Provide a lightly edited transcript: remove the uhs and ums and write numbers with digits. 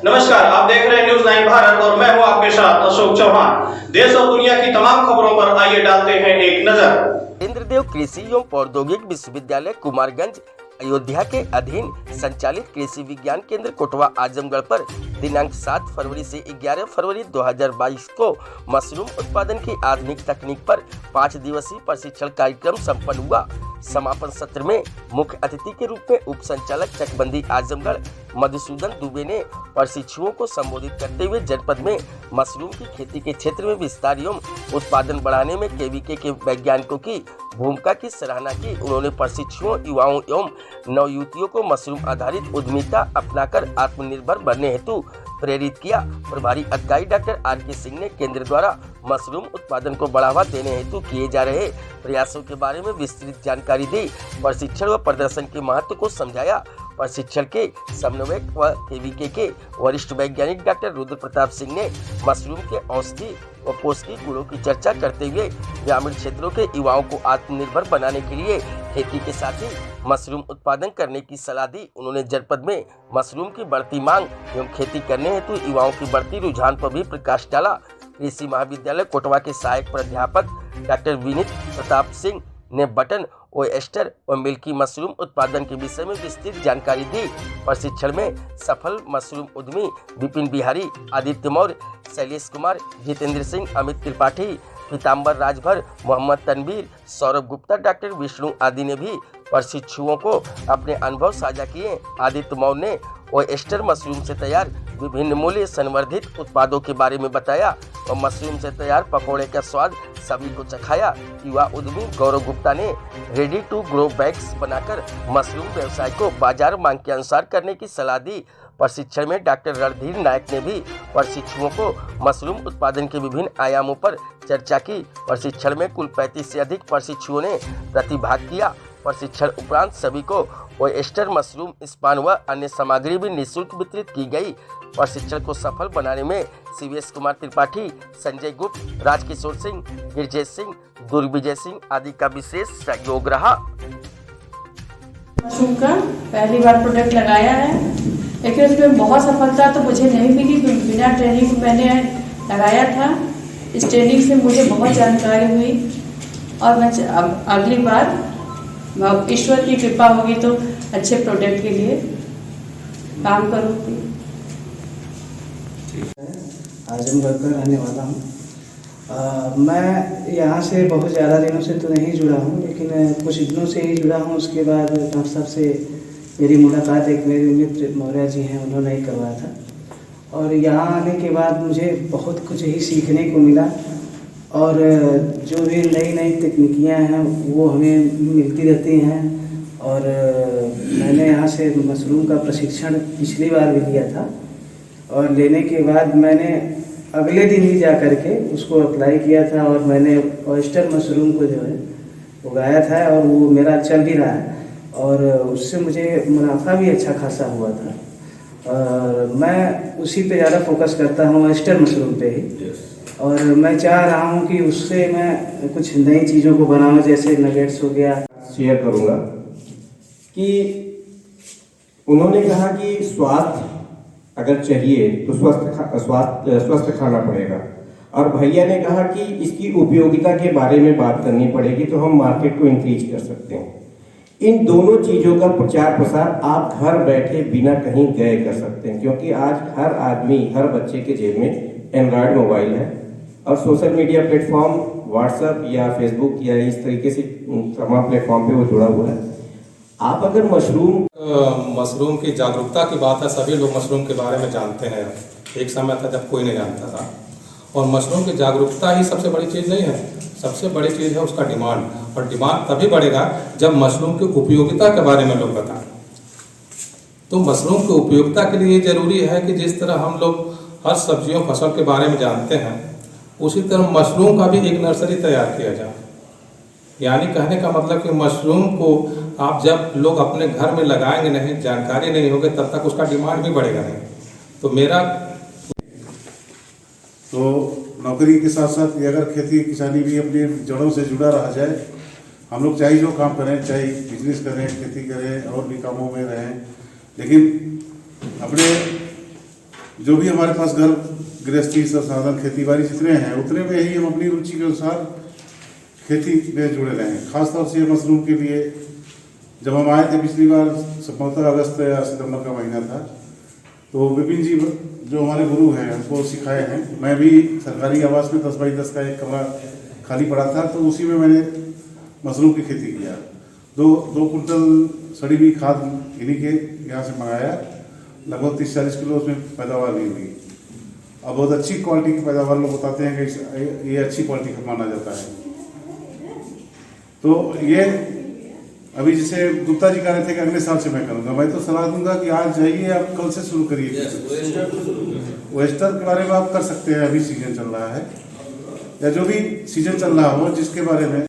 नमस्कार, आप देख रहे हैं न्यूज़ 9 भारत और मैं हूं आपके साथ अशोक चौहान। देश और दुनिया की तमाम खबरों पर आइए डालते हैं एक नजर। इंद्रदेव कृषि एवं प्रौद्योगिक विश्वविद्यालय कुमारगंज अयोध्या के अधीन संचालित कृषि विज्ञान केंद्र कोटवा आजमगढ़ पर दिनांक 7 फरवरी से 11 फरवरी 2022 को मशरूम उत्पादन की आधुनिक तकनीक पर 5 दिवसीय प्रशिक्षण कार्यक्रम संपन्न हुआ। समापन सत्र में मुख्य अतिथि के रूप में उप संचालक चकबंदी आजमगढ़ मधुसूदन दुबे ने प्रशिक्षुओं को संबोधित करते हुए जनपद में मशरूम की खेती के क्षेत्र में विस्तार एवं उत्पादन बढ़ाने में केवीके के वैज्ञानिकों की भूमिका की सराहना की। उन्होंने प्रशिक्षुओं, युवाओं एवं नवयुवतियों को मशरूम आधारित उद्यमिता अपनाकर आत्मनिर्भर बनने हेतु प्रेरित किया। प्रभारी अधिकारी डॉक्टर आर.के. सिंह ने केंद्र द्वारा मशरूम उत्पादन को बढ़ावा देने हेतु किए जा रहे प्रयासों के बारे में विस्तृत जानकारी दी। प्रशिक्षण व प्रदर्शन के महत्व को समझाया। प्रशिक्षण के समन्वयक व केवीके के वरिष्ठ वैज्ञानिक डॉक्टर रुद्र प्रताप सिंह ने मशरूम के औषधि व पौष्टिक गुणों की चर्चा करते हुए ग्रामीण क्षेत्रों के युवाओं को आत्मनिर्भर बनाने के लिए खेती के साथ ही मशरूम उत्पादन करने की सलाह दी। उन्होंने जनपद में मशरूम की बढ़ती मांग एवं खेती करने हेतु युवाओं की बढ़ती रुझान पर भी प्रकाश डाला। कृषि महाविद्यालय कोटवा के सहायक प्राध्यापक डॉक्टर विनीत प्रताप सिंह ने बटन ओएस्टर व मिल्की मशरूम उत्पादन के विषय में विस्तृत जानकारी दी। प्रशिक्षण में सफल मशरूम उद्यमी विपिन बिहारी, आदित्य मौर्य, शैलेश कुमार, जितेंद्र सिंह, अमित त्रिपाठी, पीताम्बर राजभर, मोहम्मद तनवीर, सौरभ गुप्ता, डॉक्टर विष्णु आदि ने भी प्रशिक्षुओं को अपने अनुभव साझा किए। आदित्य मौर्य ने ओएस्टर मशरूम से तैयार विभिन्न मूल्य संवर्धित उत्पादों के बारे में बताया और मशरूम से तैयार पकौड़े का स्वाद सभी को चखाया। युवा उद्यमी गौरव गुप्ता ने रेडी टू ग्रो बैग्स बनाकर मशरूम व्यवसाय को बाजार मांग के अनुसार करने की सलाह दी। प्रशिक्षण में डॉक्टर रणधीर नायक ने भी प्रशिक्षुओं को मशरूम उत्पादन के विभिन्न आयामों पर चर्चा की। प्रशिक्षण में कुल 35 से अधिक प्रशिक्षुओं ने प्रतिभाग किया। प्रशिक्षण उपरांत सभी को ओएस्टर मशरूम स्पान व अन्य सामग्री भी निःशुल्क वितरित की गई। प्रशिक्षण को सफल बनाने में सीवीएस कुमार त्रिपाठी, संजय गुप्त, राजकिशोर सिंह, गिरजेश सिंह, दुर्विजय सिंह आदि का विशेष सहयोग रहा। मशरूम का पहली बार प्रोडक्ट लगाया है, लेकिन उसमें बहुत सफलता तो मुझे नहीं मिली क्योंकि बिना ट्रेनिंग मैंने लगाया था। इस ट्रेनिंग से मुझे बहुत जानकारी हुई और मैं अब अगली बार ईश्वर की कृपा होगी तो अच्छे प्रोडक्ट के लिए काम करूँगी। आजमगढ़ का रहने वाला हूँ। मैं यहाँ से बहुत ज़्यादा दिनों से तो नहीं जुड़ा हूँ, लेकिन कुछ दिनों से ही जुड़ा हूँ। उसके बाद डॉक्टर साहब से मेरी मुलाकात एक मेरे मित्र मौर्य जी हैं, उन्होंने ही करवाया था और यहाँ आने के बाद मुझे बहुत कुछ ही सीखने को मिला और जो भी नई नई तकनीकियाँ हैं वो हमें मिलती रहती हैं। और मैंने यहाँ से मशरूम का प्रशिक्षण पिछली बार भी लिया था और लेने के बाद मैंने अगले दिन ही जा कर के उसको अप्लाई किया था और मैंने ओएस्टर मशरूम को जो है उगाया था और वो मेरा चल भी रहा है और उससे मुझे मुनाफा भी अच्छा खासा हुआ था। और मैं उसी पे ज़्यादा फोकस करता हूँ, ओएस्टर मशरूम पे ही। और मैं चाह रहा हूँ कि उससे मैं कुछ नई चीज़ों को बनाऊँ, जैसे नगेट्स हो गया। शेयर करूँगा कि उन्होंने कहा कि स्वास्थ्य अगर चाहिए तो स्वस्थ खाना पड़ेगा और भैया ने कहा कि इसकी उपयोगिता के बारे में बात करनी पड़ेगी तो हम मार्केट को इंक्रीज कर सकते हैं। इन दोनों चीज़ों का प्रचार प्रसार आप घर बैठे बिना कहीं गए कर सकते हैं, क्योंकि आज हर आदमी, हर बच्चे के जेब में एंड्रॉयड मोबाइल है और सोशल मीडिया प्लेटफॉर्म व्हाट्सएप या फेसबुक या इस तरीके से तमाम प्लेटफॉर्म पे वो जुड़ा हुआ है। आप अगर मशरूम की जागरूकता की बात है, सभी लोग मशरूम के बारे में जानते हैं। एक समय था जब कोई नहीं जानता था और मशरूम की जागरूकता ही सबसे बड़ी चीज़ नहीं है, सबसे बड़ी चीज़ है उसका डिमांड। और डिमांड तभी बढ़ेगा जब मशरूम की उपयोगिता के बारे में लोग बताएं। तो मशरूम की उपयोगिता के लिए ज़रूरी है कि जिस तरह हम लोग हर सब्जियों फसल के बारे में जानते हैं, उसी तरह मशरूम का भी एक नर्सरी तैयार किया जाए। यानी कहने का मतलब कि मशरूम को आप जब लोग अपने घर में लगाएंगे नहीं, जानकारी नहीं होगी, तब तक उसका डिमांड भी बढ़ेगा नहीं। तो मेरा तो नौकरी के साथ साथ अगर खेती किसानी भी अपनी जड़ों से जुड़ा रहा जाए, हम लोग चाहे जो काम करें, चाहे बिजनेस करें, खेती करें और भी कामों में रहें, लेकिन अपने जो भी हमारे पास घर गृहस्थी संसाधन खेती बाड़ी जितने हैं उतने में ही हम अपनी रुचि के अनुसार खेती में जुड़े रहे हैं। खासतौर से मशरूम के लिए जब हम आए थे पिछली बार संभवतः अगस्त या सितंबर का महीना था, तो विपिन जी जो हमारे गुरु हैं हमको सिखाए हैं। मैं भी सरकारी आवास में 10x10 का एक कमरा खाली पड़ा था, तो उसी में मैंने मशरूम की खेती किया। दो कुंटल सड़ी हुई खाद इन्हीं के यहाँ से मंगाया, लगभग 30-40 किलो उसमें पैदावार भी हुई। अब बहुत अच्छी क्वालिटी की पैदावार लोग बताते हैं कि ये अच्छी क्वालिटी का माना जाता है। तो ये अभी जैसे गुप्ता जी कह रहे थे कि अगले साल से मैं करूँगा, मैं तो सलाह दूंगा कि आज जाइए, आप कल से शुरू करिए। वेस्टर के बारे में आप कर सकते हैं, अभी सीजन चल रहा है या जो भी सीजन चल रहा हो जिसके बारे में